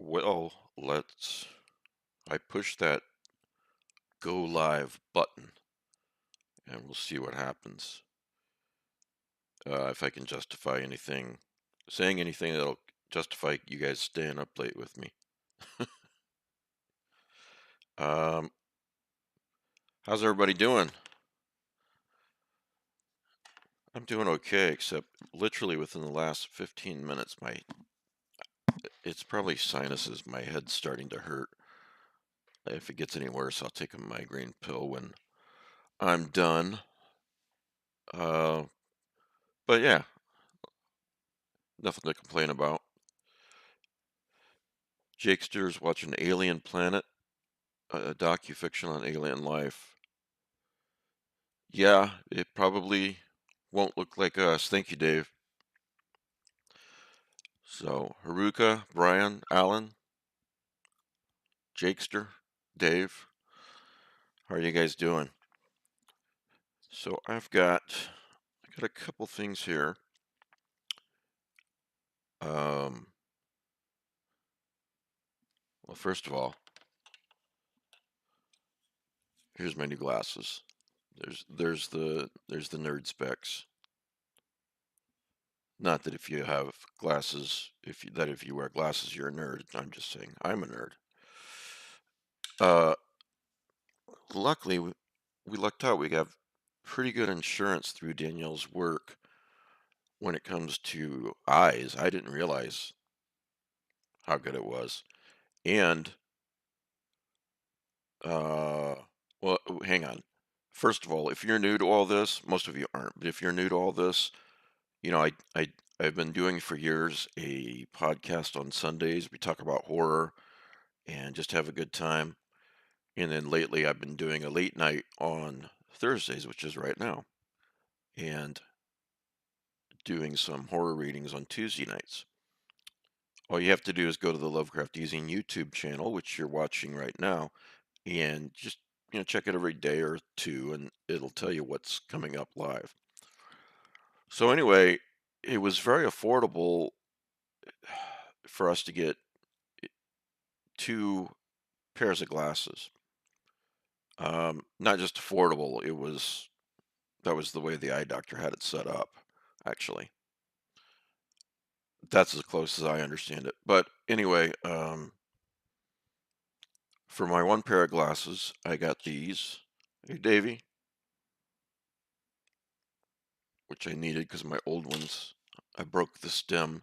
Well, I push that go live button and we'll see what happens. If I can justify anything, saying anything that'll justify you guys staying up late with me. Um, how's everybody doing? I'm doing okay, except literally within the last 15 minutes, it's probably sinuses. My head's starting to hurt. If it gets any worse, I'll take a migraine pill when I'm done. Uh, but yeah, nothing to complain about. Jakester's watching Alien Planet, a docufiction on alien life. Yeah, it probably won't look like us. Thank you, Dave. So, Haruka, Brian, Alan, Jakester, Dave, how are you guys doing? So, I got a couple things here. Um, well, first of all, here's my new glasses. There's the nerd specs. Not that if you have glasses, if you wear glasses, you're a nerd. I'm just saying I'm a nerd. Uh, luckily, we lucked out. We got pretty good insurance through Danielle's work when it comes to eyes. I didn't realize how good it was. And, uh, well, hang on. First of all, if you're new to all this, most of you aren't, but if you're new to all this, you know, I've been doing for years a podcast on Sundays. We talk about horror and just have a good time. And then lately, I've been doing a late night on Thursdays, which is right now, and doing some horror readings on Tuesday nights. All you have to do is go to the Lovecraft Using YouTube channel, which you're watching right now, and just check it every day or two, and it'll tell you what's coming up live. So anyway, it was very affordable for us to get two pairs of glasses. Not just affordable, that was the way the eye doctor had it set up, actually. That's as close as I understand it. But anyway, for my one pair of glasses, I got these. Hey, Davy, which I needed because my old ones, I broke the stem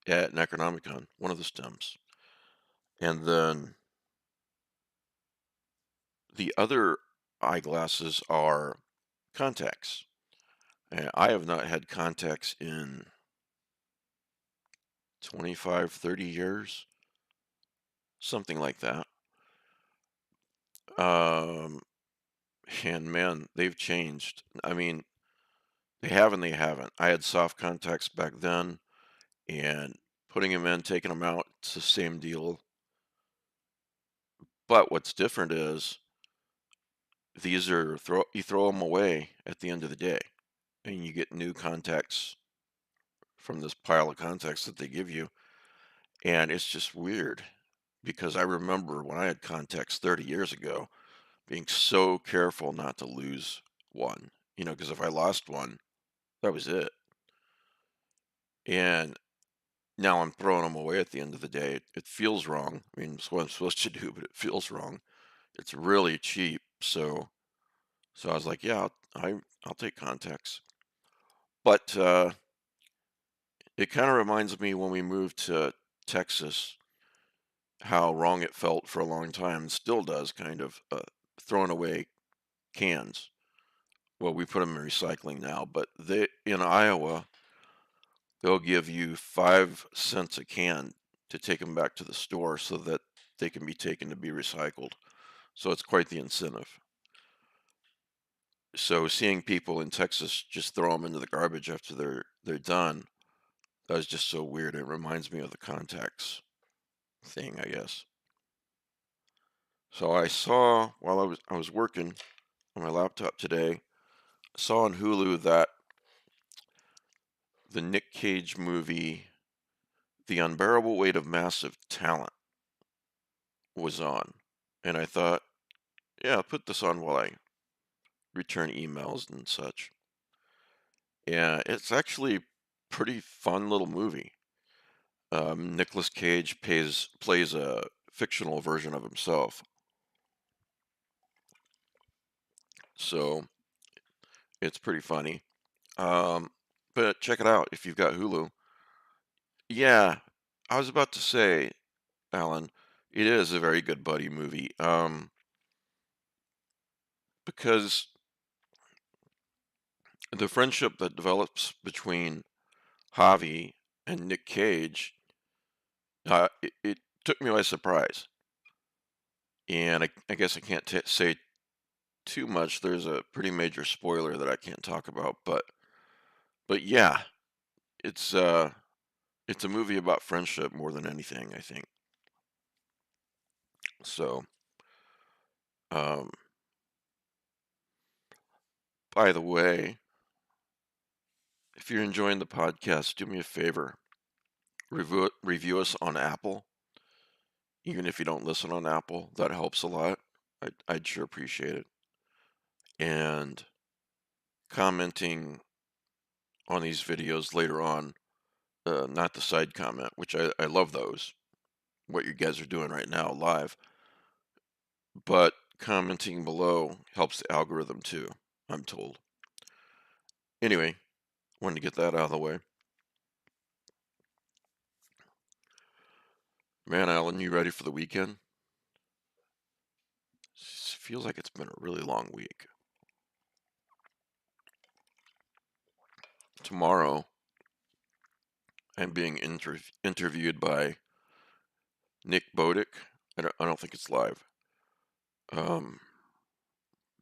at Necronomicon, one of the stems. And then the other eyeglasses are contacts. And I have not had contacts in 25, 30 years, something like that. Um, and man, they've changed. I mean, they have and they haven't. I had soft contacts back then, and putting them in, taking them out, it's the same deal. But what's different is these are you throw them away at the end of the day, and you get new contacts from this pile of contacts that they give you, and it's just weird because I remember when I had contacts 30 years ago being so careful not to lose one, because if I lost one, that was it. And now I'm throwing them away at the end of the day. It feels wrong. I mean, it's what I'm supposed to do, but it feels wrong. It's really cheap, so I was like, yeah, I'll take contacts. But it kind of reminds me when we moved to Texas, how wrong it felt for a long time, and still does, kind of throwing away cans. Well, we put them in recycling now, but they in Iowa, they'll give you 5 cents a can to take them back to the store so that they can be taken to be recycled. So it's quite the incentive. So seeing people in Texas just throw them into the garbage after they're done, that was just so weird. It reminds me of the contacts thing, I guess. So I saw while I was working on my laptop today, I saw on Hulu that the Nick Cage movie, The Unbearable Weight of Massive Talent was on, and I thought, yeah, I'll put this on while I return emails and such. Yeah, it's actually pretty fun little movie. Nicolas Cage plays a fictional version of himself, so it's pretty funny. Um, but check it out if you've got Hulu. Yeah, I was about to say, Alan, it is a very good buddy movie. Because the friendship that develops between Javi and Nick Cage, it took me by surprise. And I guess I can't say too much. There's a pretty major spoiler that I can't talk about, but yeah, it's uh it's a movie about friendship more than anything, I think. So, um, by the way, if you're enjoying the podcast, do me a favor, review us on Apple. Even if you don't listen on Apple, that helps a lot. I'd sure appreciate it. And commenting on these videos later on, not the side comment, which I love those, what you guys are doing right now live, but commenting below helps the algorithm too, I'm told. Anyway, wanted to get that out of the way. Man, Alan, you ready for the weekend? Feels like it's been a really long week. Tomorrow, I'm being interviewed by Nick Bodick. I don't think it's live. Um,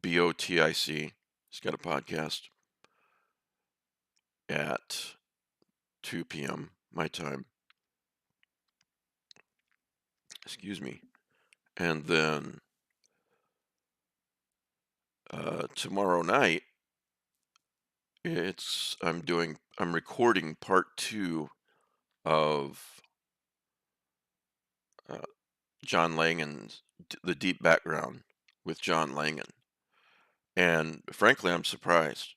BOTIC. He's got a podcast at 2 p.m. my time. Excuse me. And then tomorrow night, I'm recording part two of uh, John Langan's The Deep Background with John Langan. And frankly, I'm surprised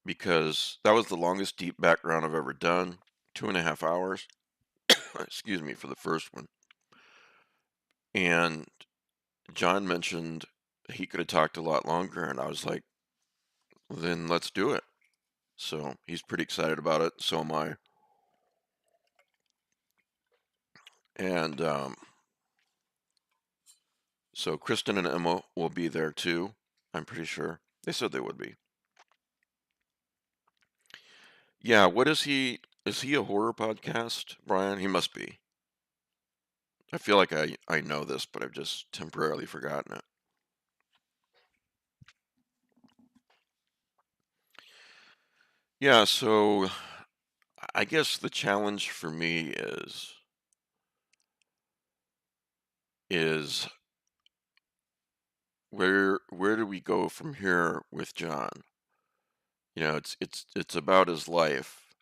because that was the longest deep background I've ever done, 2.5 hours. Excuse me for the first one. And John mentioned he could have talked a lot longer, and I was like, then let's do it. So he's pretty excited about it. So am I. And so Kristen and Emma will be there too. I'm pretty sure. They said they would be. Yeah, what is he? Is he a horror podcast, Brian? He must be. I feel like I know this, but I've just temporarily forgotten it. Yeah, so I guess the challenge for me is where do we go from here with John? It's about his life,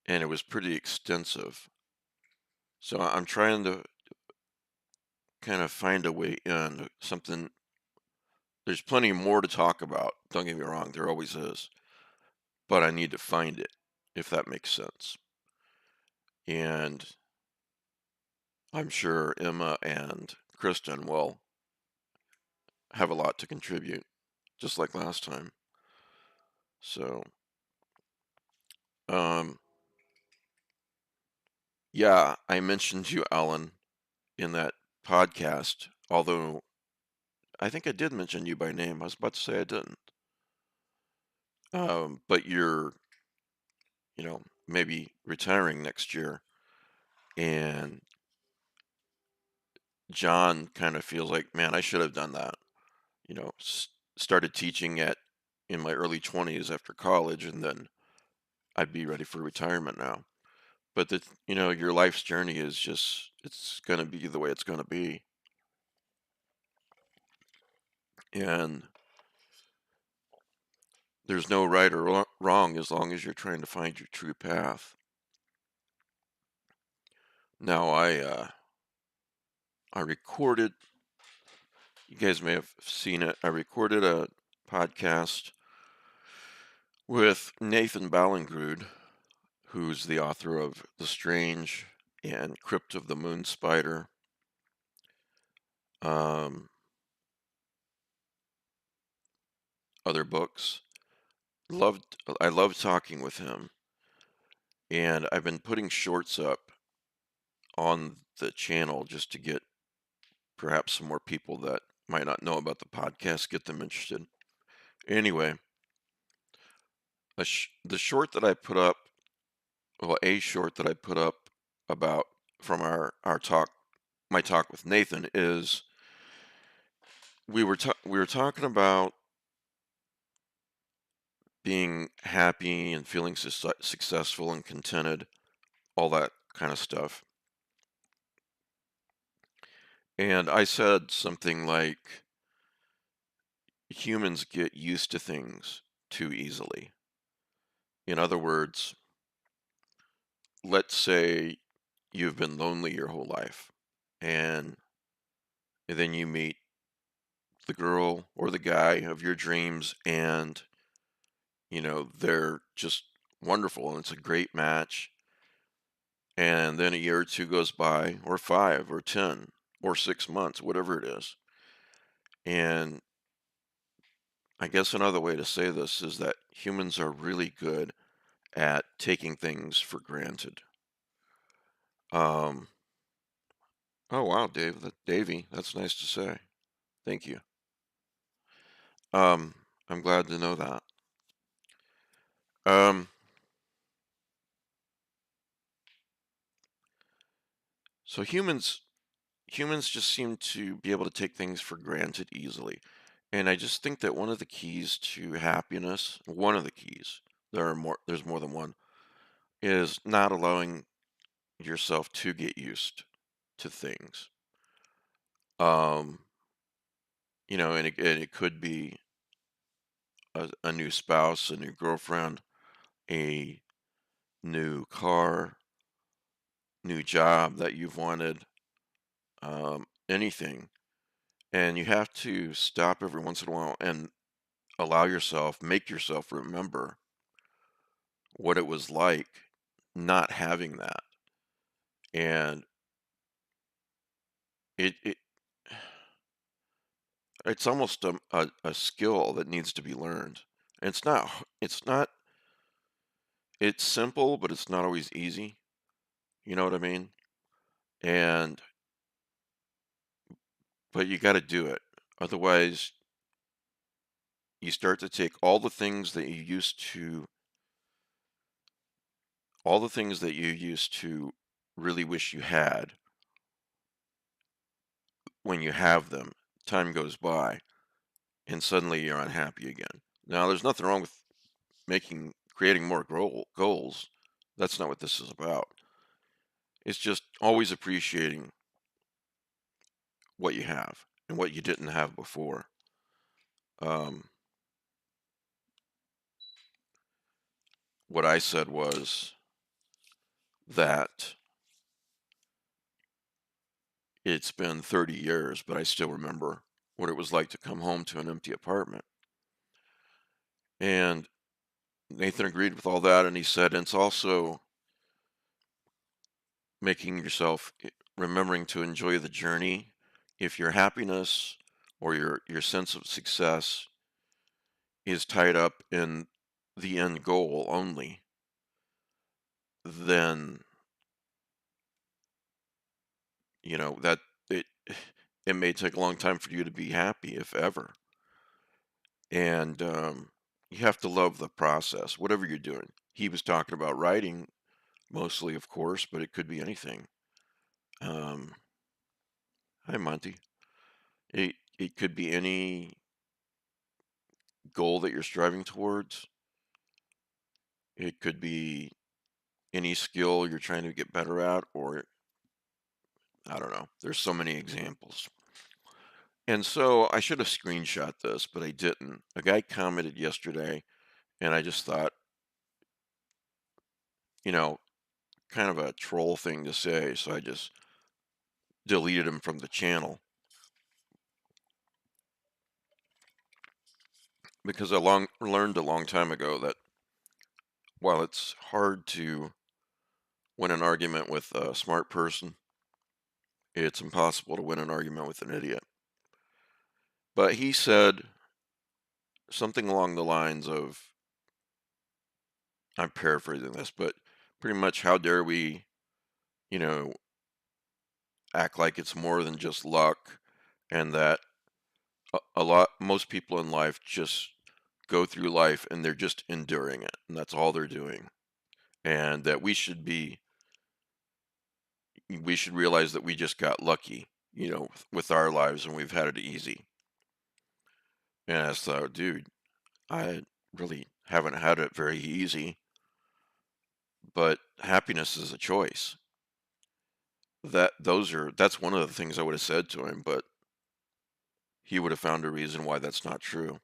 and it was pretty extensive. So I'm trying to kind of find a way in something. There's plenty more to talk about. Don't get me wrong, there always is, but I need to find it, if that makes sense. And I'm sure Emma and Kristen will have a lot to contribute, just like last time. So, um, yeah, I mentioned you, Alan, in that podcast, although I think I did mention you by name. I was about to say I didn't. But you're, maybe retiring next year, and John kind of feels like, man, I should have done that. Started teaching at in my early 20s after college, and then I'd be ready for retirement now. But your life's journey is just it's going to be the way it's going to be, and there's no right or wrong as long as you're trying to find your true path. Now I recorded. You guys may have seen it. I recorded a podcast with Nathan Ballingrud, who's the author of The Strange and Crypt of the Moon Spider. Um, Other books. I loved talking with him, and I've been putting shorts up on the channel just to get perhaps some more people that might not know about the podcast, get them interested. Anyway, the short that I put up, well, a short that I put up about from our talk, my talk with Nathan is we were talking about being happy and feeling successful and contented, all that kind of stuff. And I said something like, humans get used to things too easily. In other words, let's say you've been lonely your whole life, and then you meet the girl or the guy of your dreams, and they're just wonderful and it's a great match. And then a year or two goes by, or 5 or 10 or 6 months, whatever it is. And I guess another way to say this is that humans are really good at taking things for granted. Um, oh wow, Davy, that's nice to say. Thank you. Um, I'm glad to know that. Um, so humans just seem to be able to take things for granted easily. And I just think that one of the keys to happiness, one of the keys, there's more than one, is not allowing yourself to get used to things. Um, and it could be a new spouse, a new girlfriend, a new car, new job that you've wanted, anything. And you have to stop every once in a while and make yourself remember what it was like not having that. And it it's almost a skill that needs to be learned. And it's simple, but it's not always easy. You know what I mean? And but you got to do it. Otherwise, you start to take all the things that you used to really wish you had. When you have them, time goes by and suddenly you're unhappy again. Now, there's nothing wrong with creating more goals. That's not what this is about. It's just always appreciating what you have and what you didn't have before. Um, what I said was that it's been 30 years, but I still remember what it was like to come home to an empty apartment. And Nathan agreed with all that, and he said it's also making remembering to enjoy the journey. If your happiness or your sense of success is tied up in the end goal only, then that it it may take a long time for you to be happy, if ever. And you have to love the process, whatever you're doing. He was talking about writing mostly, of course, but it could be anything. Um, Hi, Monty. It could be any goal that you're striving towards. It could be any skill you're trying to get better at, or I don't know. There's so many examples. And so I should have screenshot this, but I didn't. A guy commented yesterday, and I just thought, you know, kind of a troll thing to say, so I just deleted him from the channel because learned a long time ago that while it's hard to win an argument with a smart person, it's impossible to win an argument with an idiot. But he said something along the lines of, I'm paraphrasing this, but pretty much, how dare we, you know, act like it's more than just luck, and that most people in life just go through life and they're just enduring it, and that's all they're doing. And that we should realize that we just got lucky, with our lives, and we've had it easy. And I thought, dude, I really haven't had it very easy, but happiness is a choice. That's one of the things I would have said to him, but he would have found a reason why that's not true.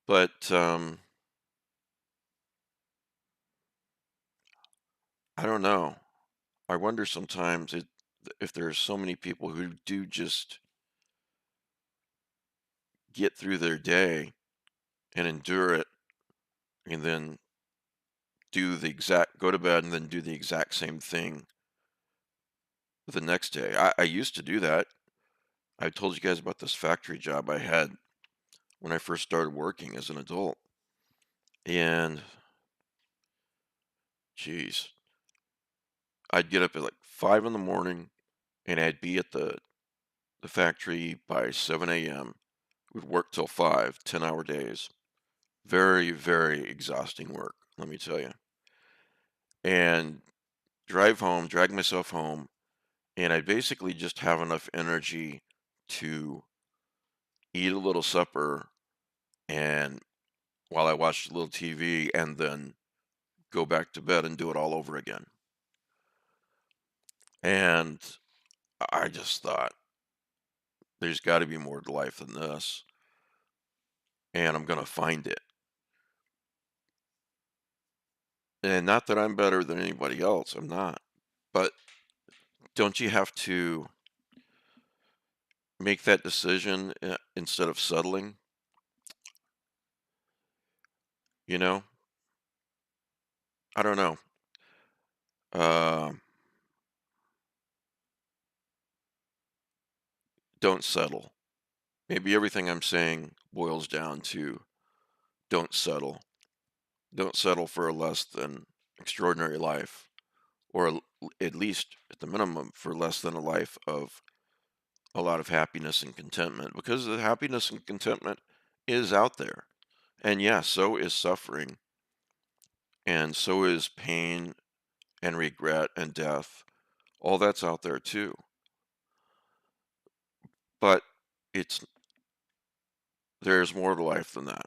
But I don't know. I wonder sometimes if there's so many people who do just get through their day and endure it, and then go to bed and then do the exact same thing the next day. I used to do that. I told you guys about this factory job I had when I first started working as an adult. And geez, I'd get up at like 5 in the morning, and I'd be at the factory by 7 a.m. Would work till 5, 10-hour days. Very, very exhausting work, let me tell you. And drag myself home, and I'd basically just have enough energy to eat a little supper, and while I watched a little TV, and then go back to bed and do it all over again. And I just thought, there's got to be more to life than this, and I'm going to find it. And not that I'm better than anybody else, I'm not. But don't you have to make that decision instead of settling? You know? I don't know. Um, don't settle. Maybe everything I'm saying boils down to don't settle. Don't settle for a less than extraordinary life, or at least at the minimum for less than a life of a lot of happiness and contentment, because the happiness and contentment is out there. And yes, so is suffering, and so is pain and regret and death. All that's out there too. But it's there's more to life than that.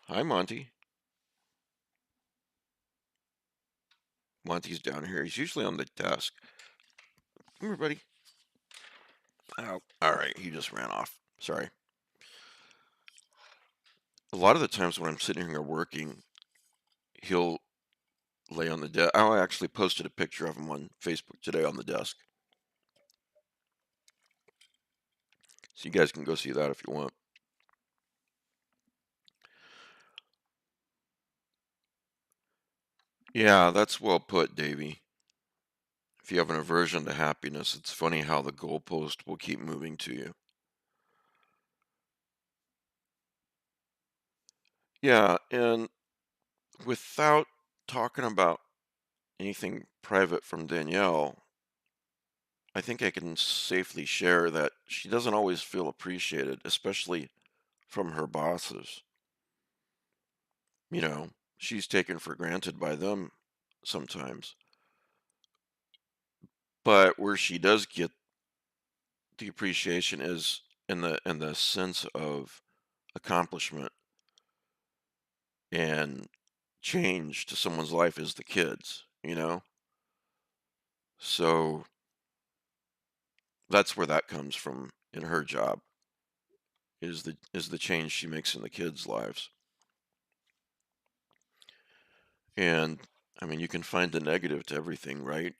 Hi, Monty. Monty's down here. He's usually on the desk. Come here, buddy. Oh, all right. He just ran off. Sorry. A lot of the times when I'm sitting here working, he'll lay on the desk. I actually posted a picture of him on Facebook today on the desk. So you guys can go see that if you want. Yeah, that's well put, Davey. If you have an aversion to happiness, it's funny how the goalpost will keep moving to you. Yeah, and without talking about anything private from Danielle, I think I can safely share that she doesn't always feel appreciated, especially from her bosses. You know, she's taken for granted by them sometimes. But where she does get the appreciation is in the sense of accomplishment and change to someone's life is the kids. So that's where that comes from in her job, is the change she makes in the kids' lives. And I mean, you can find the negative to everything, right?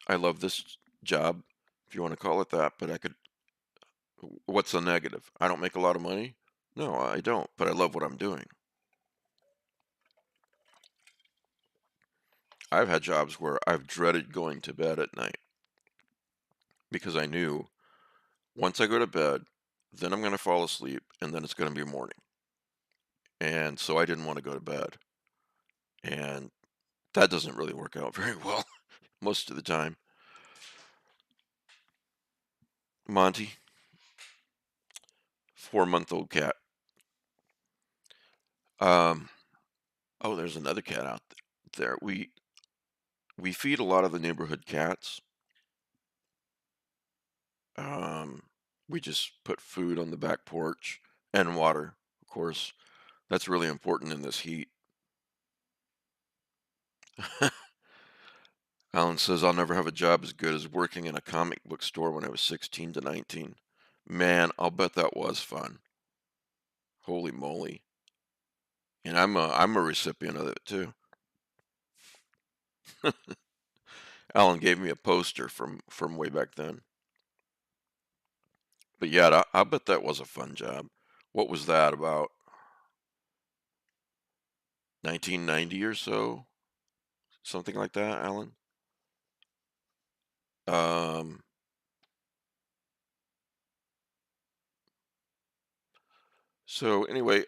I love this job, if you want to call it that, but what's the negative? I don't make a lot of money? No, I don't, but I love what I'm doing. I've had jobs where I've dreaded going to bed at night because I knew once I go to bed, then I'm going to fall asleep and then it's going to be morning. And so I didn't want to go to bed. And that doesn't really work out very well most of the time. Monty, 4-month-old cat. Um, oh, there's another cat out there. We feed a lot of the neighborhood cats. Um, we just put food on the back porch and water, of course. That's really important in this heat. Alan says, I'll never have a job as good as working in a comic book store when I was 16 to 19. Man, I'll bet that was fun. Holy moly. And I'm a recipient of it too. Alan gave me a poster from way back then. But yeah, I bet that was a fun job. What was that, about 1990 or so? Something like that, Alan? Um, so anyway,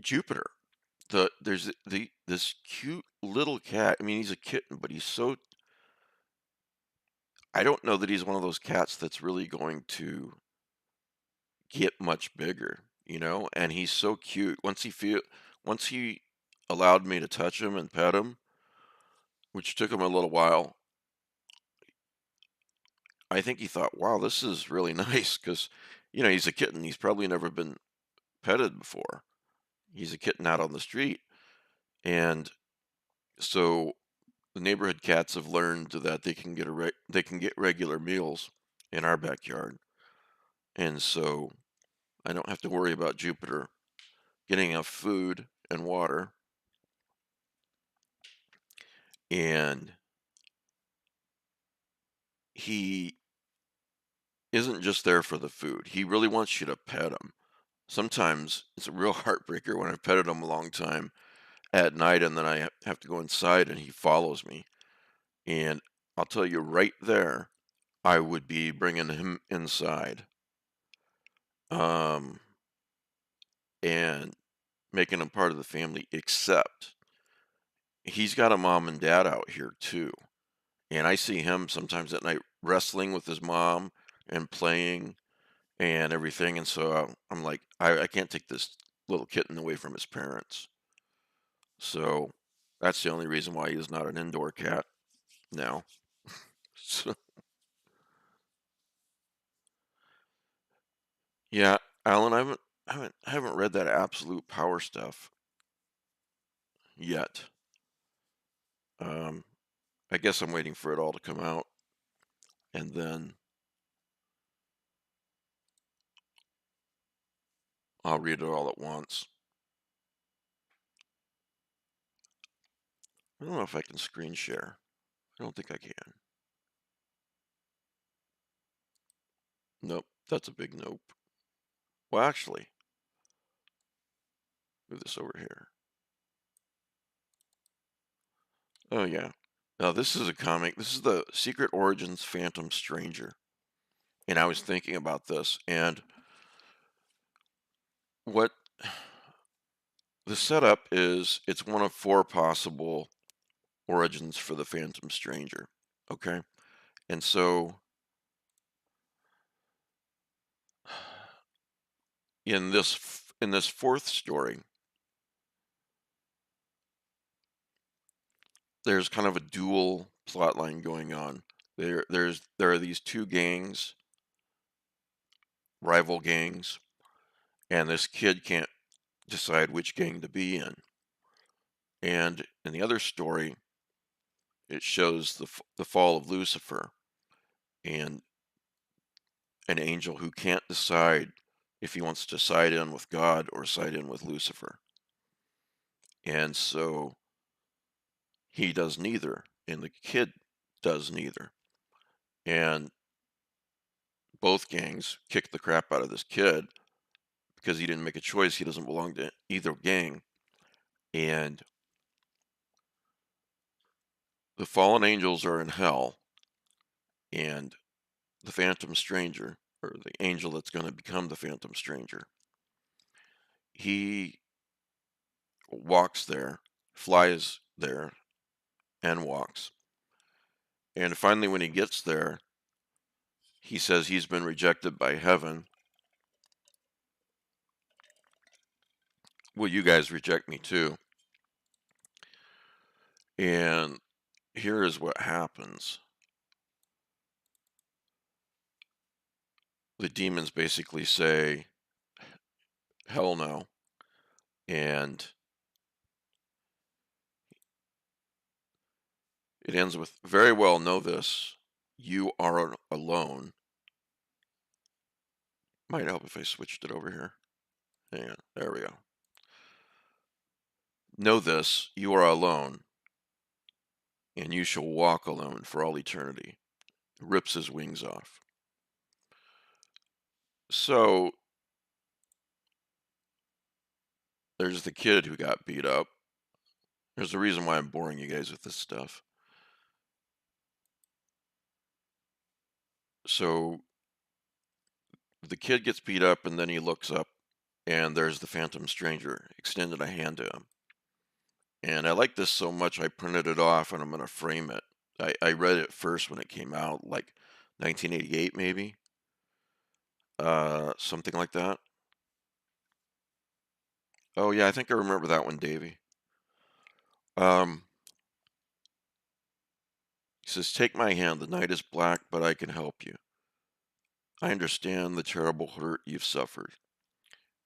Jupiter. There's this cute little cat. I mean, he's a kitten, but he's so, I don't know that he's one of those cats that's really going to get much bigger, and he's so cute. Once he allowed me to touch him and pet him, which took him a little while, I think he thought, "Wow, this is really nice," because he's a kitten. He's probably never been petted before. He's a kitten out on the street, and so the neighborhood cats have learned that they can get regular meals in our backyard, and so I don't have to worry about Jupiter getting enough food and water. And he isn't just there for the food. He really wants you to pet him. Sometimes it's a real heartbreaker when I've petted him a long time at night and then I have to go inside and he follows me. And I'll tell you right there, I would be bringing him inside, um, and making him part of the family, except he's got a mom and dad out here too. And I see him sometimes at night wrestling with his mom and playing and everything. And so I'm like, I can't take this little kitten away from his parents. So that's the only reason why he is not an indoor cat now. So, yeah, Alan, I haven't read that Absolute Power stuff yet. Um, I guess I'm waiting for it all to come out, and then I'll read it all at once. I don't know if I can screen share. I don't think I can. Nope, that's a big nope. Well, actually, move this over here. Oh yeah. Now this is a comic. This is the Secret Origins Phantom Stranger. And I was thinking about this and what the setup is, it's one of four possible origins for the Phantom Stranger. Okay? And so in this fourth story, there's kind of a dual plot line going on. There are these two gangs, rival gangs, and this kid can't decide which gang to be in. And in the other story, it shows the fall of Lucifer and an angel who can't decide if he wants to side in with God or side in with Lucifer. And so he does neither, and the kid does neither. And both gangs kick the crap out of this kid because he didn't make a choice. He doesn't belong to either gang. And the fallen angels are in hell, and the phantom stranger, or the angel that's going to become the phantom stranger, he walks there, flies there, and walks. And finally, when he gets there, he says he's been rejected by heaven. Will you guys reject me too? And here is what happens. The demons basically say, hell no. And it ends with, very well, know this. You are alone. Might help if I switched it over here. Hang on. There we go. Know this. You are alone, and you shall walk alone for all eternity. Rips his wings off. So there's the kid who got beat up. There's a reason why I'm boring you guys with this stuff. So the kid gets beat up, and then he looks up, and there's the phantom stranger extended a hand to him. And I like this so much, I printed it off, and I'm going to frame it. I read it first when it came out, like 1988 maybe, something like that. Oh yeah, I think I remember that one, Davy. Um, he says, "Take my hand. The night is black, but I can help you. I understand the terrible hurt you've suffered."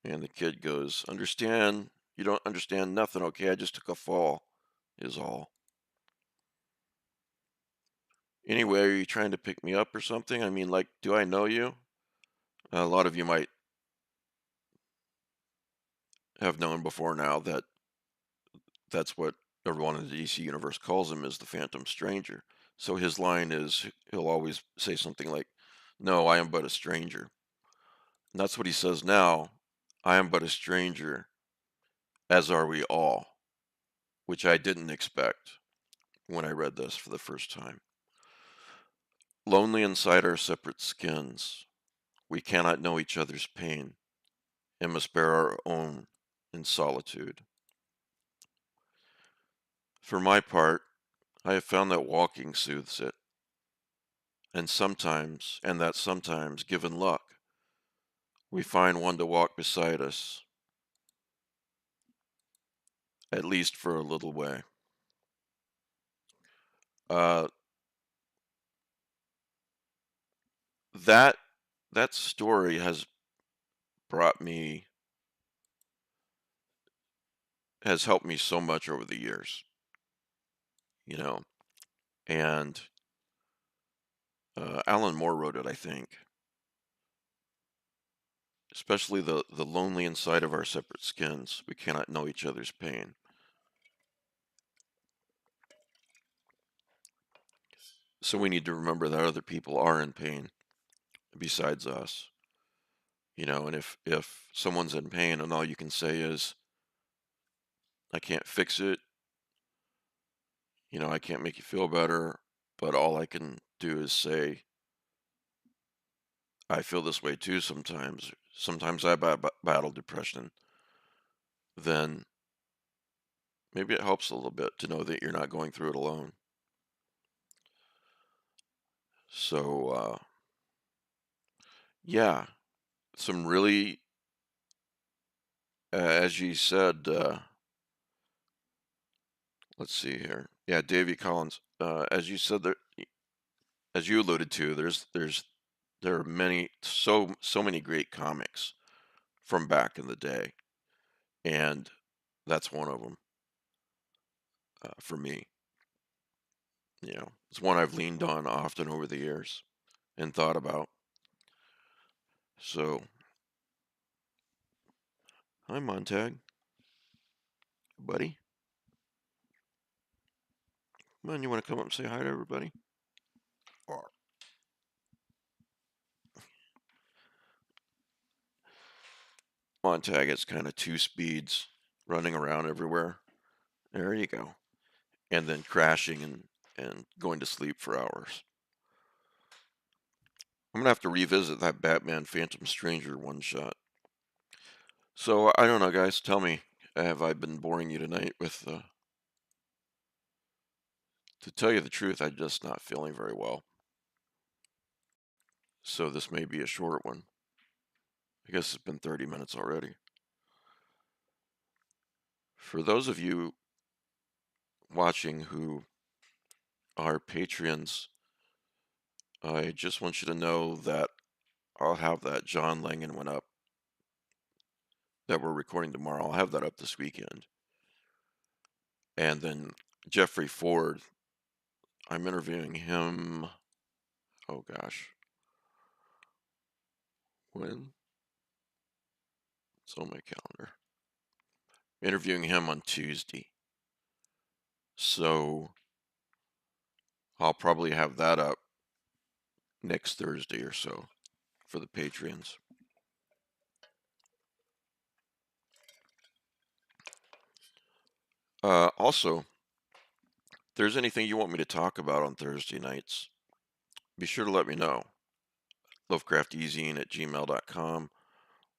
And the kid goes, "Understand? You don't understand nothing, okay? I just took a fall, is all. Anyway, are you trying to pick me up or something? I mean, like, do I know you?" A lot of you might have known before now that that's what everyone in the DC universe calls him, is the Phantom Stranger. So his line is, he'll always say something like, "No, I am but a stranger." And that's what he says now. "I am but a stranger, as are we all," which I didn't expect when I read this for the first time. "Lonely inside our separate skins, we cannot know each other's pain, and must bear our own in solitude. For my part, I have found that walking soothes it, and that sometimes, given luck, we find one to walk beside us, at least for a little way." Uh, that that story brought me has helped me so much over the years, you know. And Alan Moore wrote it, I think. Especially the lonely inside of our separate skins, we cannot know each other's pain. So we need to remember that other people are in pain besides us, you know. And if someone's in pain and all you can say is, "I can't fix it," you know, "I can't make you feel better, but all I can do is say, I feel this way too sometimes. Sometimes I battle depression," then maybe it helps a little bit to know that you're not going through it alone. So, yeah, some really, as you said, let's see here. Yeah, Davy Collins, as you said, as you alluded to, there are so many great comics from back in the day, and that's one of them, for me. You know, it's one I've leaned on often over the years and thought about. So, hi Montag, buddy. Come on, you want to come up and say hi to everybody? Or Montag, it's kind of two speeds running around everywhere. There you go. And then crashing and going to sleep for hours. I'm gonna have to revisit that Batman Phantom Stranger one shot. So I don't know, guys. Tell me, have I been boring you tonight with? To tell you the truth, I'm just not feeling very well. So this may be a short one. I guess it's been 30 minutes already. For those of you watching who are patrons, I just want you to know that I'll have that John Langan one up that we're recording tomorrow. I'll have that up this weekend. And then Jeffrey Ford, I'm interviewing him. Oh gosh. When? It's on my calendar. Interviewing him on Tuesday. So I'll probably have that up next Thursday or so for the Patreons. Also, if there's anything you want me to talk about on Thursday nights, be sure to let me know. Lovecraftezine@gmail.com,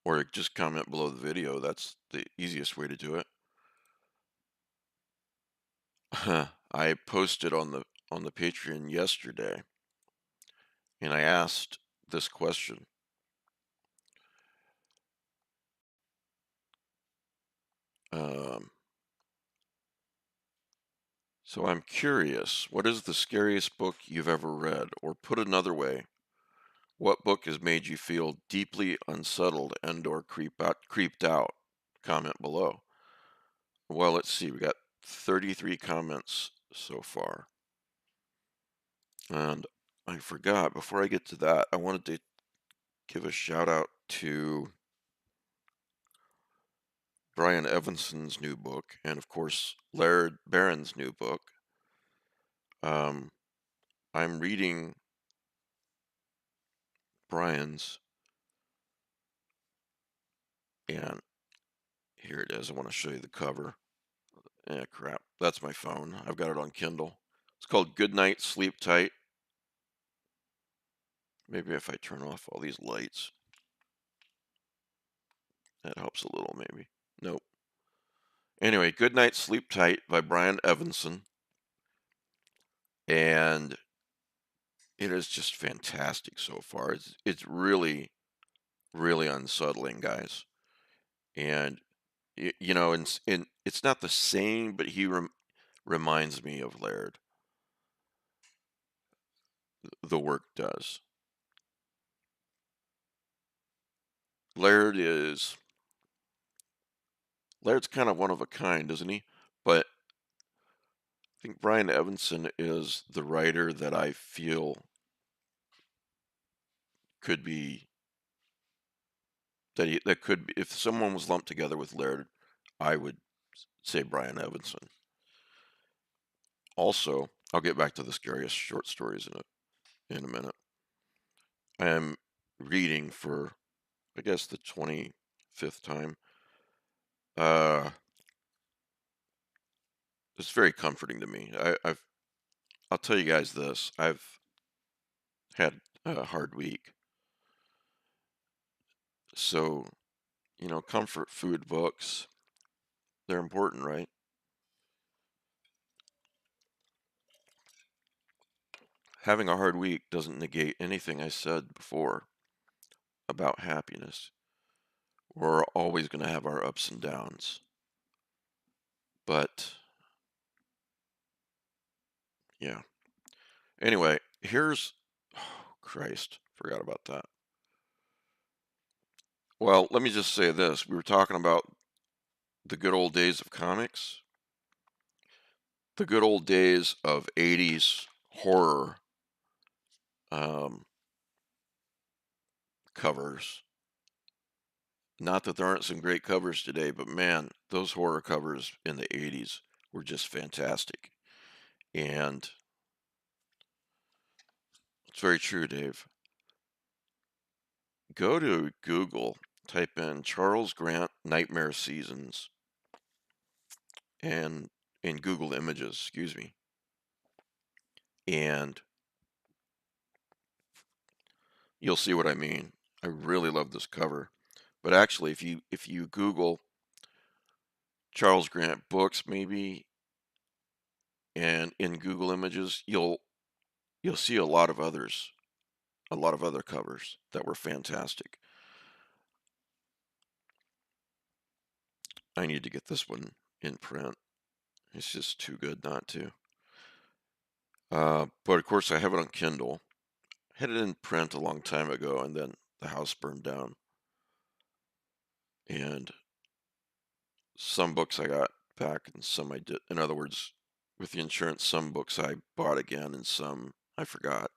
or just comment below the video. That's the easiest way to do it. I posted on the Patreon yesterday, and I asked this question. So I'm curious, what is the scariest book you've ever read? Or put another way, what book has made you feel deeply unsettled and or creeped out? Comment below. Well, let's see. We got 33 comments so far. And I forgot, before I get to that, I wanted to give a shout out to Brian Evanson's new book, and of course, Laird Barron's new book. I'm reading Brian's, and here it is. I want to show you the cover. Crap. That's my phone. I've got it on Kindle. It's called Good Night, Sleep Tight. Maybe if I turn off all these lights, that helps a little, maybe. Nope. Anyway, Good Night, Sleep Tight by Brian Evanson. And it is just fantastic so far. It's really, really unsettling, guys. And, you know, and it's not the same, but he reminds me of Laird. The work does. Laird's kind of one of a kind, isn't he? But I think Brian Evanson is the writer that I feel could be that could be, if someone was lumped together with Laird, I would say Brian Evanson. Also, I'll get back to the scariest short stories in a minute. I am reading for, I guess, the 25th time. It's very comforting to me. I'll tell you guys this. I've had a hard week. So, you know, comfort food books, they're important, right? Having a hard week doesn't negate anything I said before about happiness. We're always going to have our ups and downs. But, yeah. Anyway, oh, Christ, forgot about that. Well, let me just say this. We were talking about the good old days of comics, the good old days of 80s horror covers. Not that there aren't some great covers today, but man, those horror covers in the 80s were just fantastic. And it's very true, Dave. Go to Google, type in Charles Grant Nightmare Seasons, and in Google Images, excuse me, and you'll see what I mean. I really love this cover. But actually, if you Google Charles Grant books, maybe, and in Google Images, you'll see a lot of other covers that were fantastic. I need to get this one in print. It's just too good not to. But of course, I have it on Kindle. Had it in print a long time ago, and then the house burned down. And some books I got back, and some I did. In other words, with the insurance, some books I bought again, and some I forgot.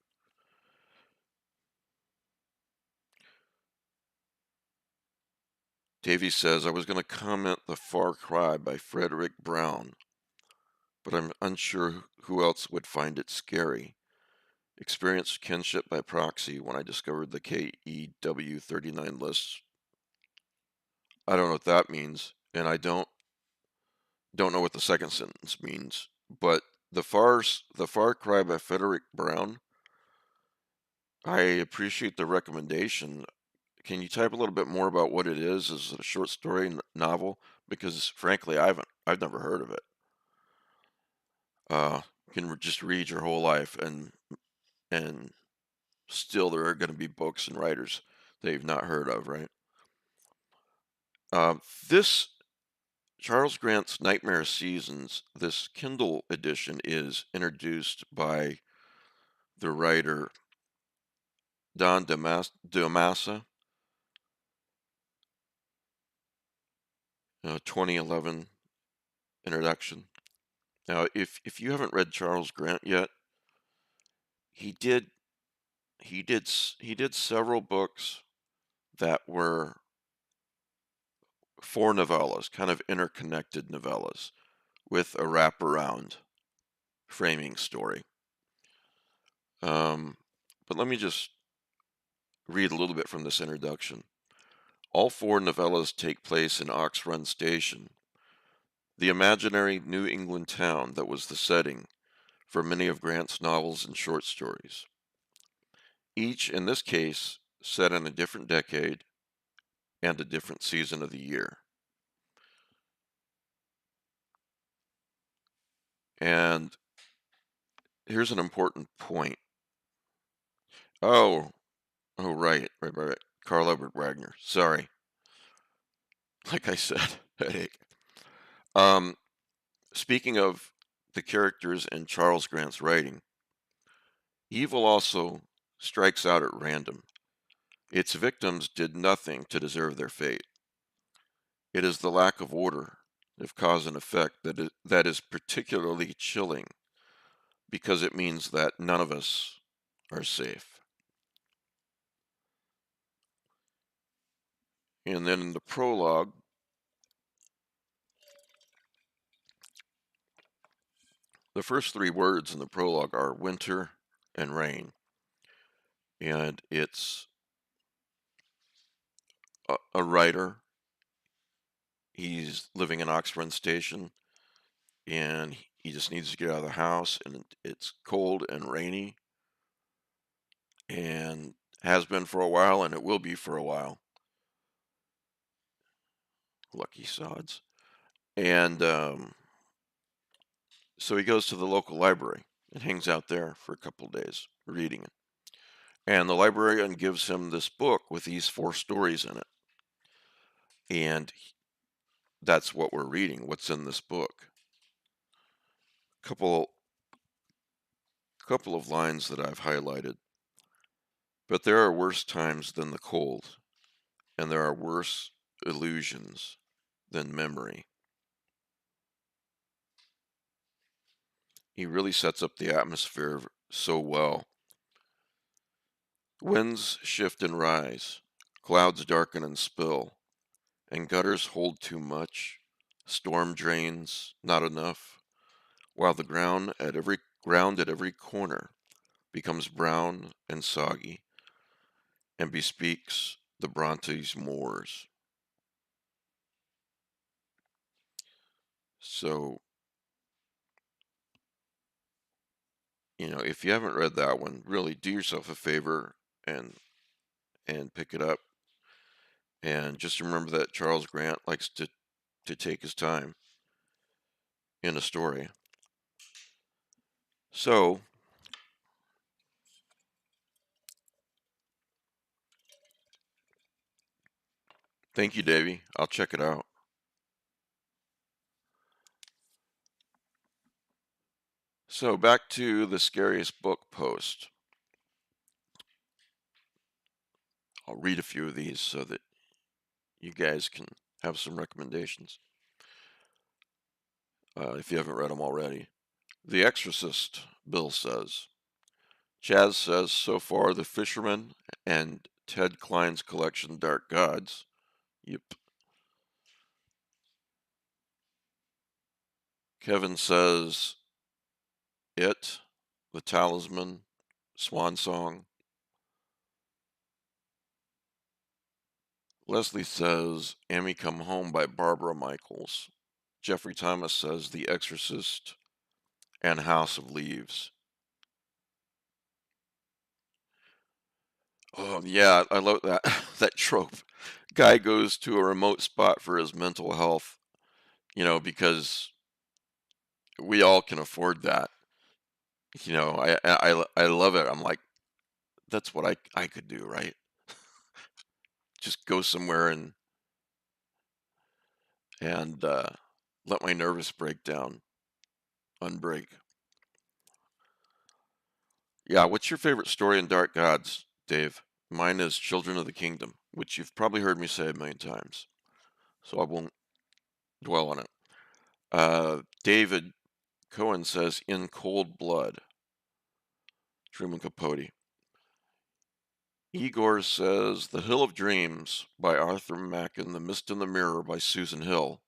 Davey says, I was going to comment The Far Cry by Frederick Brown, but I'm unsure who else would find it scary. Experienced kinship by proxy when I discovered the KEW 39 list. I don't know what that means, and I don't know what the second sentence means. But the Far Cry by Frederick Brown, I appreciate the recommendation. Can you type a little bit more about what it is? Is it a short story novel? Because frankly, I've never heard of it. You can just read your whole life, and still there are going to be books and writers that you've not heard of, right? This Charles Grant's Nightmare Seasons, this Kindle edition is introduced by the writer Don DeMassa, 2011 introduction. Now, if you haven't read Charles Grant yet, he did he did several books that were four novellas, kind of interconnected novellas with a wraparound framing story. But let me just read a little bit from this introduction. All four novellas take place in Ox Run Station, the imaginary New England town that was the setting for many of Grant's novels and short stories. Each, in this case, set in a different decade and a different season of the year. And here's an important point. Oh, oh, right. Carl Albert Wagner. Sorry. Like I said, headache. Um, Speaking of the characters in Charles Grant's writing, evil also strikes out at random. Its victims did nothing to deserve their fate. It is the lack of order of cause and effect that is particularly chilling because it means that none of us are safe. And then in the prologue, the first three words in the prologue are winter and rain. And it's a writer. He's living in Oxford Station, and he just needs to get out of the house, and it's cold and rainy, and has been for a while, and it will be for a while. Lucky sods. And so he goes to the local library and hangs out there for a couple of days reading it. And the librarian gives him this book with these four stories in it. And that's what we're reading, what's in this book. Couple couple of lines that I've highlighted. But there are worse times than the cold, and there are worse illusions than memory. He really sets up the atmosphere so well. Winds shift and rise, clouds darken and spill, and gutters hold too much, storm drains not enough, while the ground at every ground at every corner, becomes brown and soggy, and bespeaks the Brontes moors. So, if you haven't read that one, really do yourself a favor and pick it up. And just remember that Charles Grant likes to take his time in a story. So, thank you, Davey. I'll check it out. So, back to the scariest book post. I'll read a few of these so that you guys can have some recommendations if you haven't read them already. The Exorcist, Bill says. Chaz says, so far, The Fisherman and Ted Klein's collection, Dark Gods. Yep. Kevin says, It, The Talisman, Swan Song. Leslie says, Amy Come Home by Barbara Michaels. Jeffrey Thomas says, The Exorcist and House of Leaves. Oh, yeah, I love that, that trope. Guy goes to a remote spot for his mental health, because we all can afford that. I love it. I'm like, that's what I could do, right? Just go somewhere and let my nervous breakdown unbreak. Yeah, what's your favorite story in Dark Gods, Dave? Mine is Children of the Kingdom, which you've probably heard me say a million times, so I won't dwell on it. David Cohen says, In Cold Blood, Truman Capote. Igor says, The Hill of Dreams by Arthur Machen, The Mist in the Mirror by Susan Hill,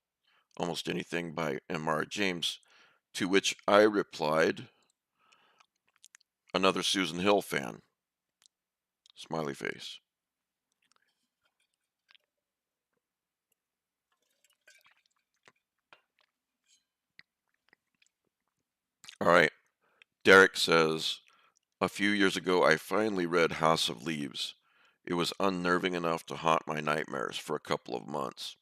almost anything by M.R. James, to which I replied, another Susan Hill fan, smiley face. All right, Derek says, a few years ago I finally read House of Leaves. It was unnerving enough to haunt my nightmares for a couple of months.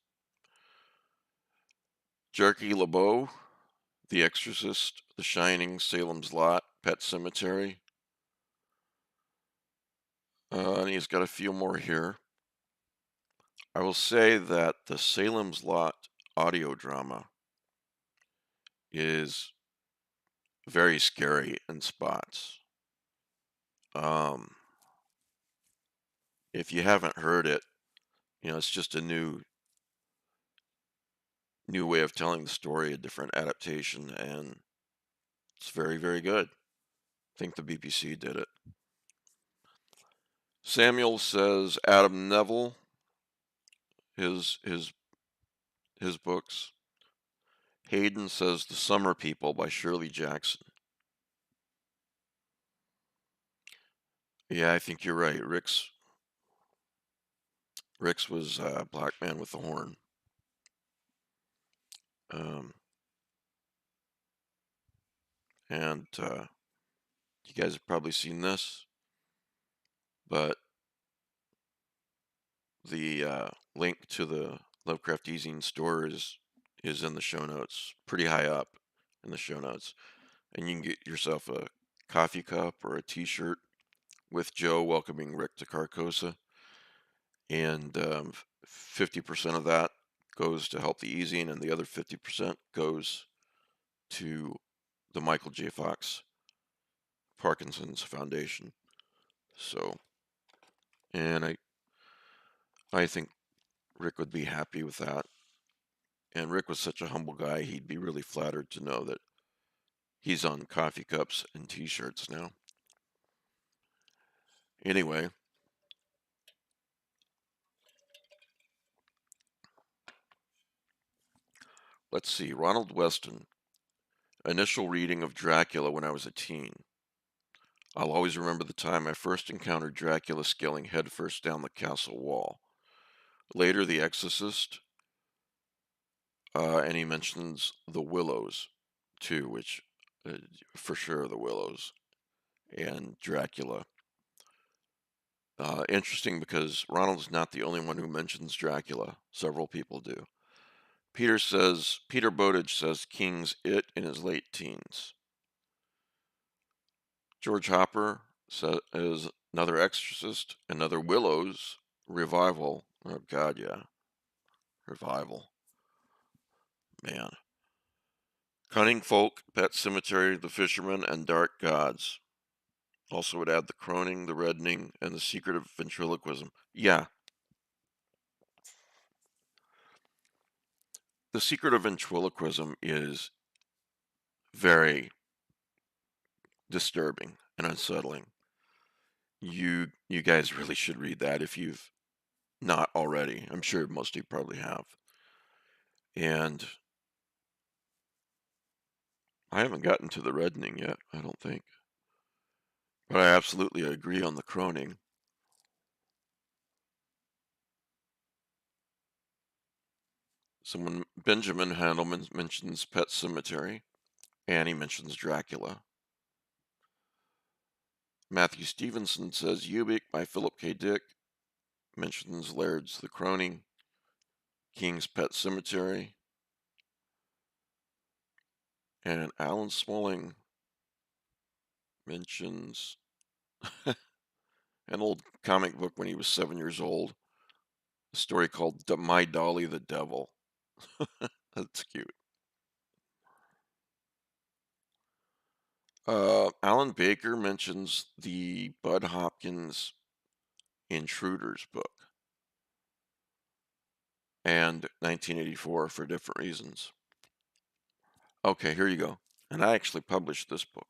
Jerky LeBeau, The Exorcist, The Shining, Salem's Lot, Pet Cemetery. And he's got a few more here. I will say that the Salem's Lot audio drama is very scary in spots. Um, if you haven't heard it, it's just a new way of telling the story, a different adaptation, and it's very, very good. I think the BBC did it. Samuel says Adam Neville, his books. Hayden says The Summer People by Shirley Jackson. Yeah, I think you're right. Rick's was Black Man with the Horn. Um, and you guys have probably seen this, but the link to the Lovecraft Easing store is in the show notes, pretty high up in the show notes, and you can get yourself a coffee cup or a T-shirt with Joe welcoming Rick to Carcosa, and 50% of that goes to help the easing, and the other 50% goes to the Michael J. Fox Parkinson's Foundation. So, and I think Rick would be happy with that. And Rick was such a humble guy, he'd be really flattered to know that he's on coffee cups and T-shirts now. Anyway, let's see. Ronald Weston. Initial reading of Dracula when I was a teen. I'll always remember the time I first encountered Dracula scaling headfirst down the castle wall. Later, The Exorcist, and he mentions the Willows, too, which uh, for sure the Willows and Dracula. Interesting because Ronald's not the only one who mentions Dracula. Several people do. Peter Bowditch says King's It in his late teens. George Hopper is another Exorcist, another Willows revival. Oh God, yeah, revival, man. Cunning Folk, Pet Cemetery, The Fisherman, and Dark Gods. Also would add The Croning, The Reddening, and The Secret of Ventriloquism. Yeah, The Secret of Ventriloquism is very disturbing and unsettling. You guys really should read that if you've not already. I'm sure most of you probably have. And I haven't gotten to the reddening yet, I don't think. But I absolutely agree on the croning. Benjamin Handelman mentions Pet Cemetery, and he mentions Dracula. Matthew Stevenson says Ubik by Philip K. Dick, mentions Laird's The Croning, King's Pet Cemetery, and Alan Smalling mentions an old comic book when he was 7 years old, a story called My Dolly the Devil. That's cute. Alan Baker mentions the Bud Hopkins Intruders book and 1984 for different reasons. Okay, here you go. And I actually published this book.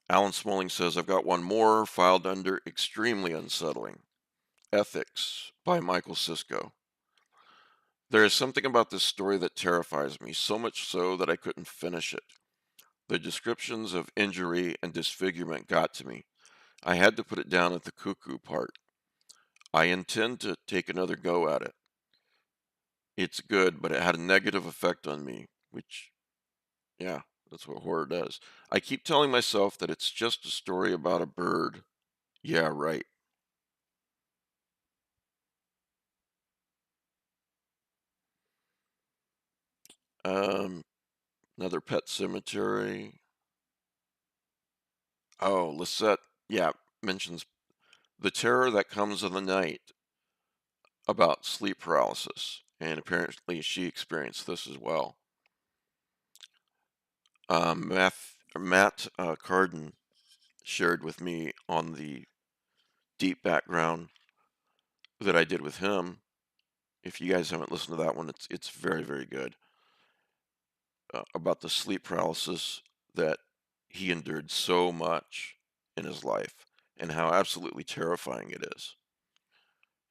Alan Smalling says, I've got one more filed under extremely unsettling. Ethics by Michael Sisko. There is something about this story that terrifies me, so much so that I couldn't finish it. The descriptions of injury and disfigurement got to me. I had to put it down at the cuckoo part. I intend to take another go at it. It's good, but it had a negative effect on me, which, yeah, that's what horror does. I keep telling myself that it's just a story about a bird. Yeah, right. Um, Another Pet Cemetery. Oh, Lisette, yeah, mentions the terror that comes in the night about sleep paralysis. And apparently she experienced this as well. Matt Carden shared with me on the deep background that I did with him. If you guys haven't listened to that one, it's very, very good, about the sleep paralysis that he endured so much in his life and how absolutely terrifying it is.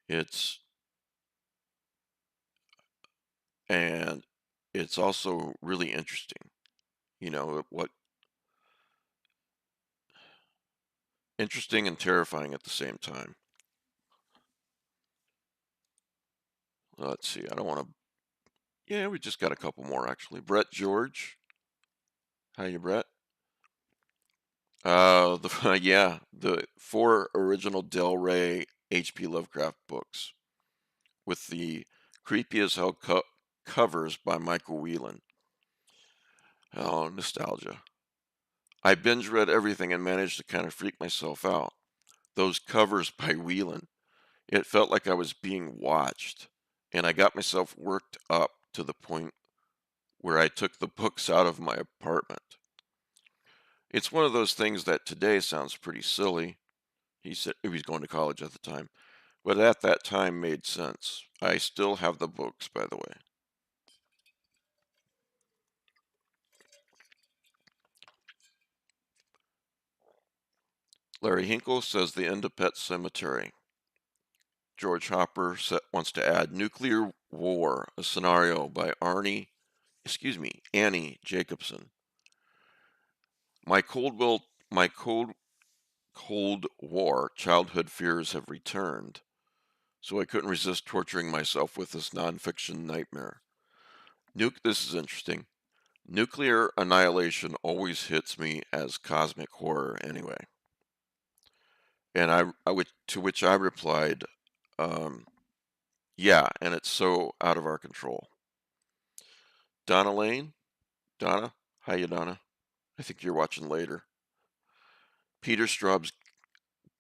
It's and it's also really interesting, what interesting and terrifying at the same time. Let's see. I don't want to. Yeah, we just got a couple more actually. Brett George, how you, Brett? Yeah, the four original Del Rey H.P. Lovecraft books with the creepy as hell covers by Michael Whelan. Oh, nostalgia. I binge read everything and managed to kind of freak myself out. Those covers by Whelan, it felt like I was being watched, and I got myself worked up to the point where I took the books out of my apartment. It's one of those things that today sounds pretty silly. He said he was going to college at the time, but at that time made sense. I still have the books, by the way. Larry Hinkle says the end of Pet Cemetery. George Hopper wants to add Nuclear War, a scenario by Annie Jacobson. My Cold War childhood fears have returned, so I couldn't resist torturing myself with this nonfiction nightmare. This is interesting. Nuclear annihilation always hits me as cosmic horror anyway. And to which I replied, um, yeah, and it's so out of our control. Donna Lane, Donna, hiya Donna. I think you're watching later. Peter Straub's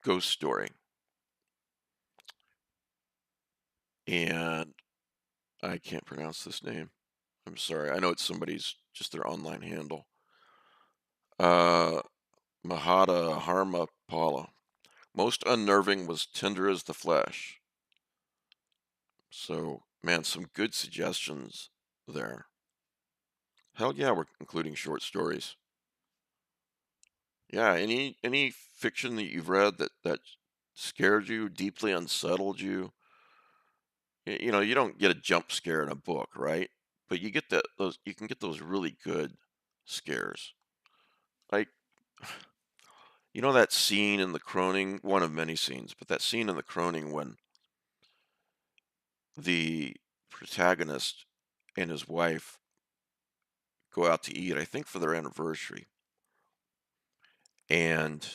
ghost story, and I can't pronounce this name. I'm sorry. I know it's somebody's just their online handle. Uh, Mahada Harma Paula. Most unnerving was tender as the flesh. So, man, some good suggestions there. Hell yeah, we're including short stories. Yeah, any fiction that you've read that scared you, deeply unsettled you. You don't get a jump scare in a book, right? But you get those you can get those really good scares. Like that scene in The Croning, one of many scenes, but that scene in The Croning when the protagonist and his wife go out to eat, I think for their anniversary, and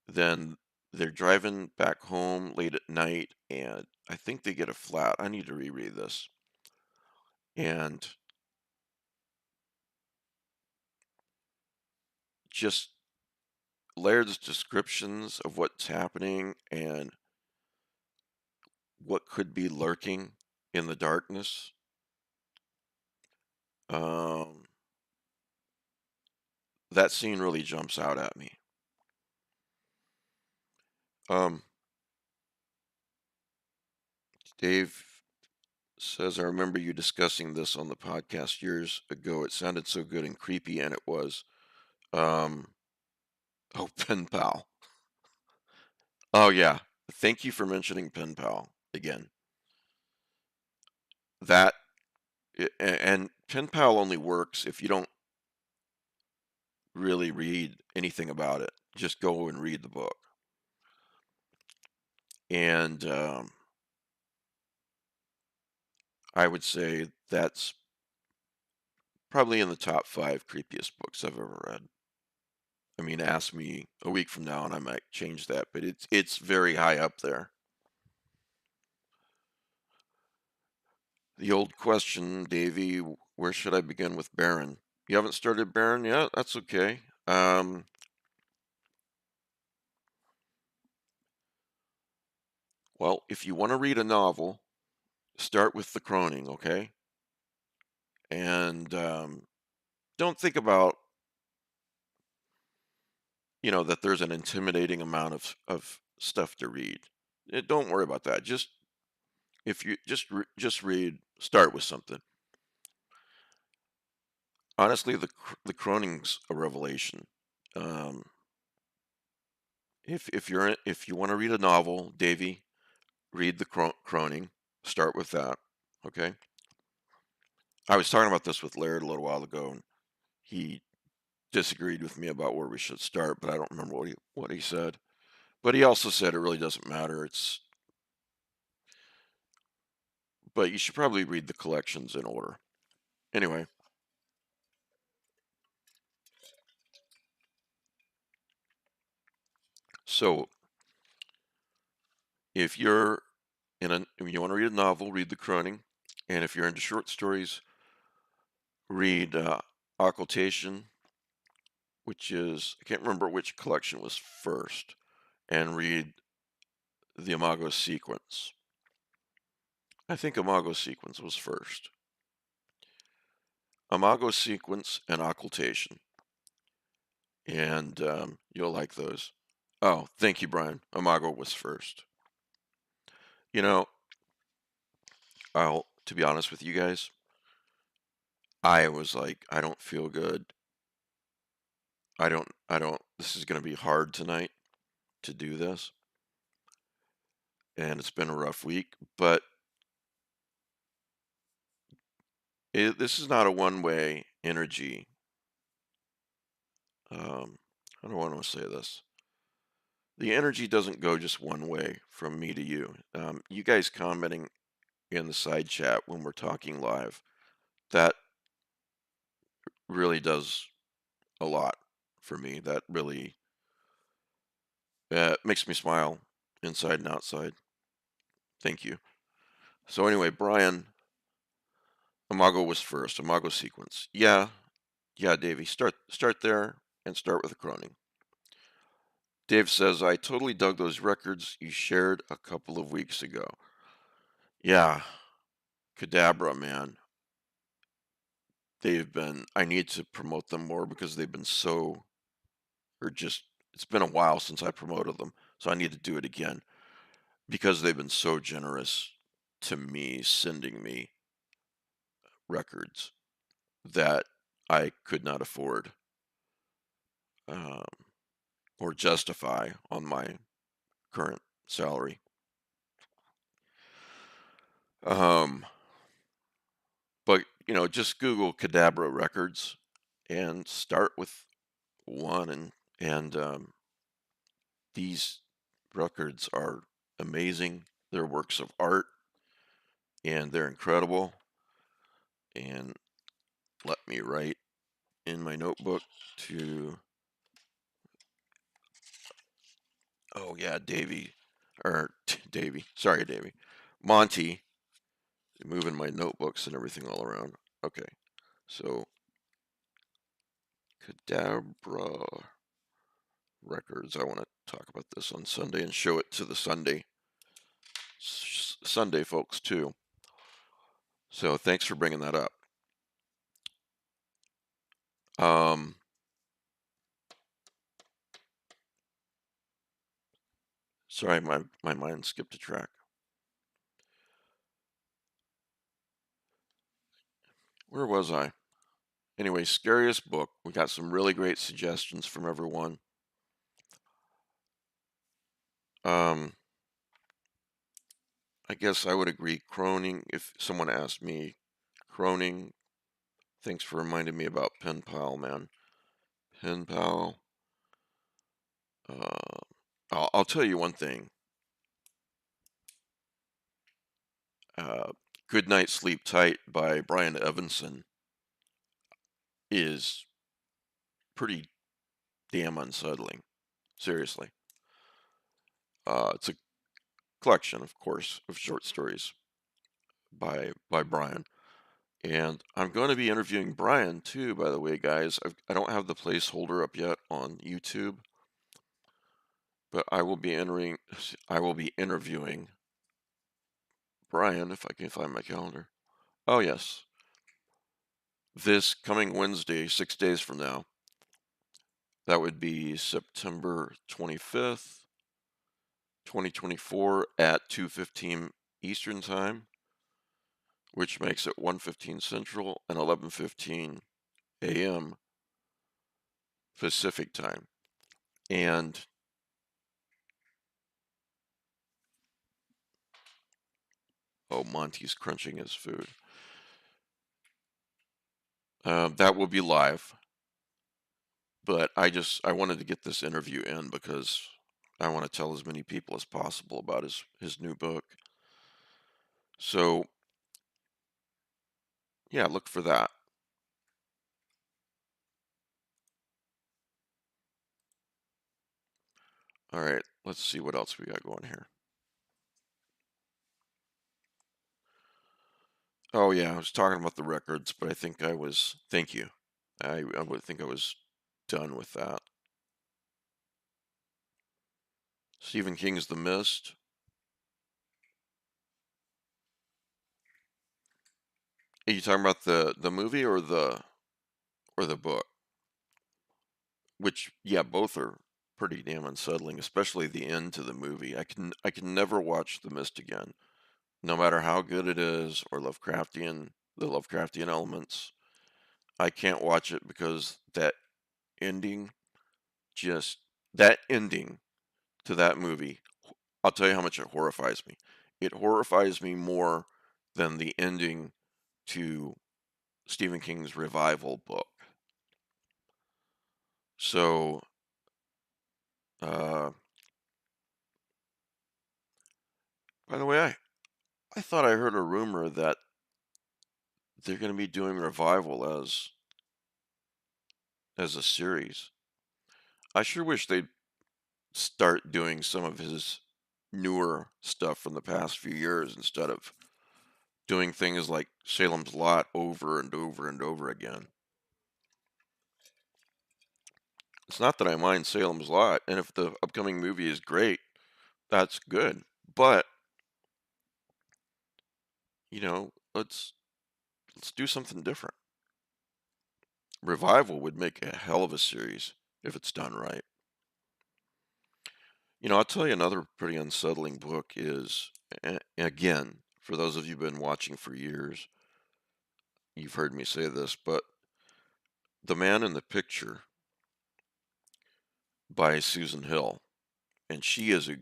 then they're driving back home late at night, and I think they get a flat. I need to reread this. And just Laird's descriptions of what's happening and what could be lurking in the darkness. Um, that scene really jumps out at me. Um, Dave says, I remember you discussing this on the podcast years ago. It sounded so good and creepy, and it was. Um, oh, Pen Pal. Oh, yeah. Thank you for mentioning Pen Pal again. That and Pen Pal only works if you don't really read anything about it. Just go and read the book. And I would say that's probably in the top 5 creepiest books I've ever read. I mean, ask me a week from now and I might change that, but it's very high up there. The old question, Davy, where should I begin with Baron? You haven't started Baron yet? That's okay. Well, if you want to read a novel, start with The Croning, okay? And don't think about, that there's an intimidating amount of stuff to read. Don't worry about that. Just if you just read, start with something. Honestly, the Croning's a revelation. Um, if you want to read a novel, Davy, read the Croning. Start with that. Okay. I was talking about this with Laird a little while ago, and he disagreed with me about where we should start, but I don't remember what he said. But he also said it really doesn't matter. But you should probably read the collections in order. Anyway, so if you're if you want to read a novel, read the Croning, and if you're into short stories, read Occultation, which is I can't remember which collection was first, and read the Imago Sequence. I think Imago Sequence was first. Imago Sequence and Occultation, and you'll like those. Oh, thank you, Brian. Imago was first. You know, to be honest with you guys, I was like, I don't feel good. This is going to be hard tonight to do this. And it's been a rough week, but this is not a one-way energy. how do I want to say this? The energy doesn't go just one way from me to you. You guys commenting in the side chat when we're talking live, that really does a lot for me. That really makes me smile inside and outside. Thank you. So anyway, Brian, Imago was first. Imago sequence. Yeah, yeah, Davey. Start there and start with the Croning. Dave says, I totally dug those records you shared a couple of weeks ago. Yeah, Cadabra, man. I need to promote them more because they've been or just, it's been a while since I promoted them. So I need to do it again because they've been so generous to me, sending me records that I could not afford um, or justify on my current salary. Um, but just Google Cadabra Records and start with one, and these records are amazing. They're works of art and they're incredible. And let me write in my notebook to, oh yeah, Davy, or Davy, sorry, Davy, Monty, moving my notebooks and everything all around. Okay, so Cadabra Records. I want to talk about this on Sunday and show it to the Sunday folks too. So thanks for bringing that up. Um, Sorry, my mind skipped a track. Where was I? Anyway, scariest book. We got some really great suggestions from everyone. Um, I guess I would agree. Croning. If someone asked me, Croning. Thanks for reminding me about Pen Pal, man. Pen Pal. Uh, I'll tell you one thing. Uh, Good Night Sleep Tight by Brian Evanson is pretty damn unsettling. Seriously. It's a collection, of course, of short stories by Brian. And I'm going to be interviewing Brian too, by the way, guys. I don't have the placeholder up yet on YouTube, but I will be interviewing Brian if I can find my calendar. Oh yes, this coming Wednesday, 6 days from now. That would be September 25th, 2024 at 2:15 Eastern Time, which makes it 1:15 Central and 11:15 a.m. Pacific Time. And oh, Monty's crunching his food. That will be live, but I wanted to get this interview in because I want to tell as many people as possible about his new book. So yeah, look for that. All right, let's see what else we got going here. Oh yeah, I was talking about the records, but I think I was. Thank you. I would think I was done with that. Stephen King's The Mist. Are you talking about the movie or the book? Which yeah, both are pretty damn unsettling, especially the end to the movie. I can never watch The Mist again, no matter how good it is or the Lovecraftian elements. I can't watch it because ending just that ending to that movie. I'll tell you how much it horrifies me. It horrifies me more than the ending to Stephen King's Revival book. So, uh, by the way, I thought I heard a rumor that they're going to be doing Revival as a series. I sure wish they'd start doing some of his newer stuff from the past few years instead of doing things like Salem's Lot over and over and over again. It's not that I mind Salem's Lot, and if the upcoming movie is great, that's good. But, let's do something different. Revival would make a hell of a series if it's done right. I'll tell you another pretty unsettling book is, again, for those of you who've been watching for years, you've heard me say this, but The Man in the Picture by Susan Hill, and she is a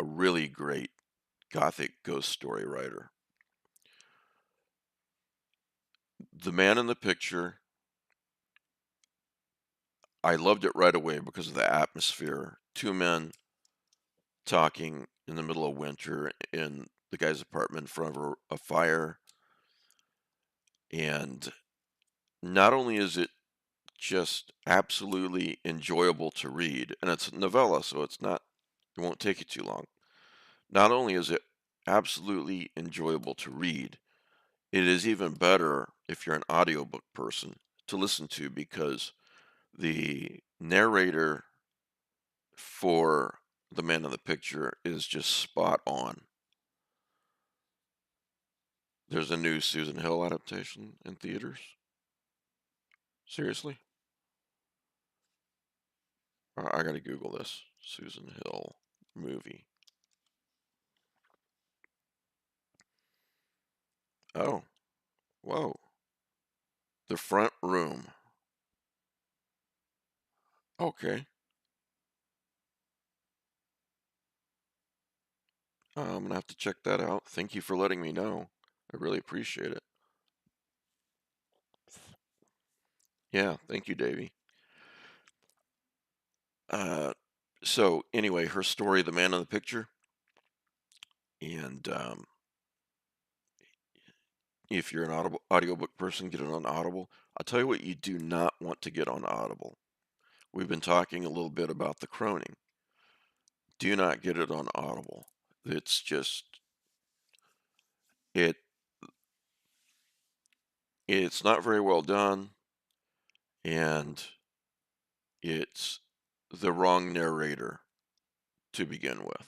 really great gothic ghost story writer. The Man in the Picture, I loved it right away because of the atmosphere. Two men talking in the middle of winter in the guy's apartment in front of a fire. And not only is it just absolutely enjoyable to read, and it's a novella, so it won't take you too long. Not only is it absolutely enjoyable to read, it is even better if you're an audiobook person to listen to because the narrator for The Man in the Picture is just spot on. There's a new Susan Hill adaptation in theaters. Seriously? I gotta Google this. Susan Hill movie. Oh, whoa. The Front Room. Okay. I'm gonna have to check that out. Thank you for letting me know. I really appreciate it. Yeah, thank you, Davey. Uh, so anyway, her story, The Man in the Picture, and if you're an audiobook person, get it on Audible. I'll tell you what you do not want to get on Audible. We've been talking a little bit about The Croning. Do not get it on Audible. It's just it it's not very well done, and it's the wrong narrator to begin with.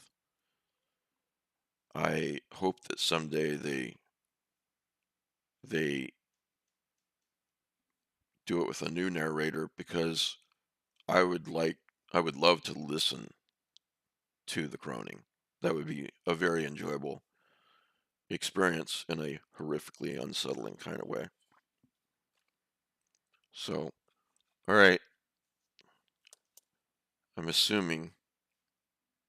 I hope that someday they do it with a new narrator because I would love to listen to The Croning. That would be a very enjoyable experience in a horrifically unsettling kind of way. So, all right, I'm assuming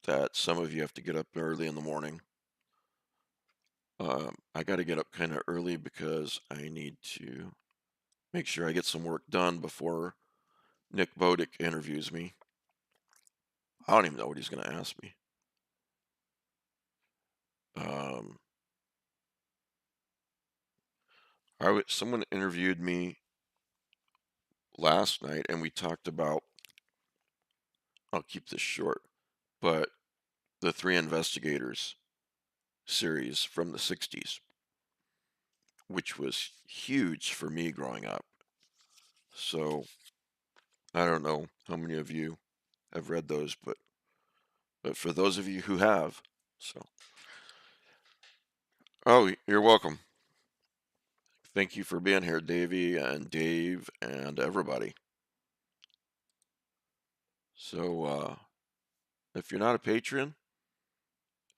that some of you have to get up early in the morning. I got to get up kind of early because I need to make sure I get some work done before Nick Bodick interviews me. I don't even know what he's going to ask me. Um, someone interviewed me last night and we talked about, I'll keep this short, but the Three Investigators series from the 60s, which was huge for me growing up. So I don't know how many of you have read those, but for those of you who have, so you're welcome. Thank you for being here, Davey and Dave and everybody. So if you're not a patron,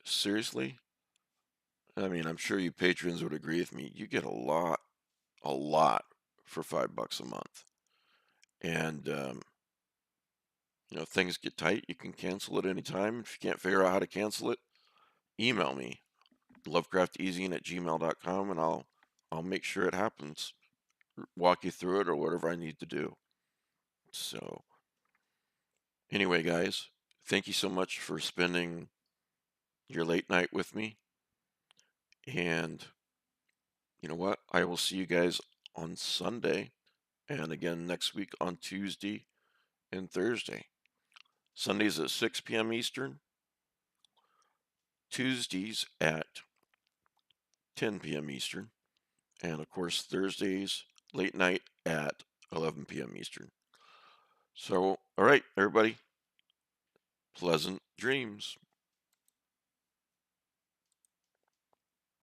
seriously, I mean, I'm sure you patrons would agree with me. You get a lot for $5 a month, and things get tight. You can cancel at any time. If you can't figure out how to cancel it, email me, lovecrafteasing@gmail.com, and I'll make sure it happens. Walk you through it or whatever I need to do. So, Anyway, guys, thank you so much for spending your late night with me. And you know what? I will see you guys on Sunday and again next week on Tuesday and Thursday. Sundays at 6 p.m. Eastern, Tuesdays at 10 p.m. Eastern, and of course Thursdays late night at 11 p.m. Eastern. So, all right, everybody, pleasant dreams.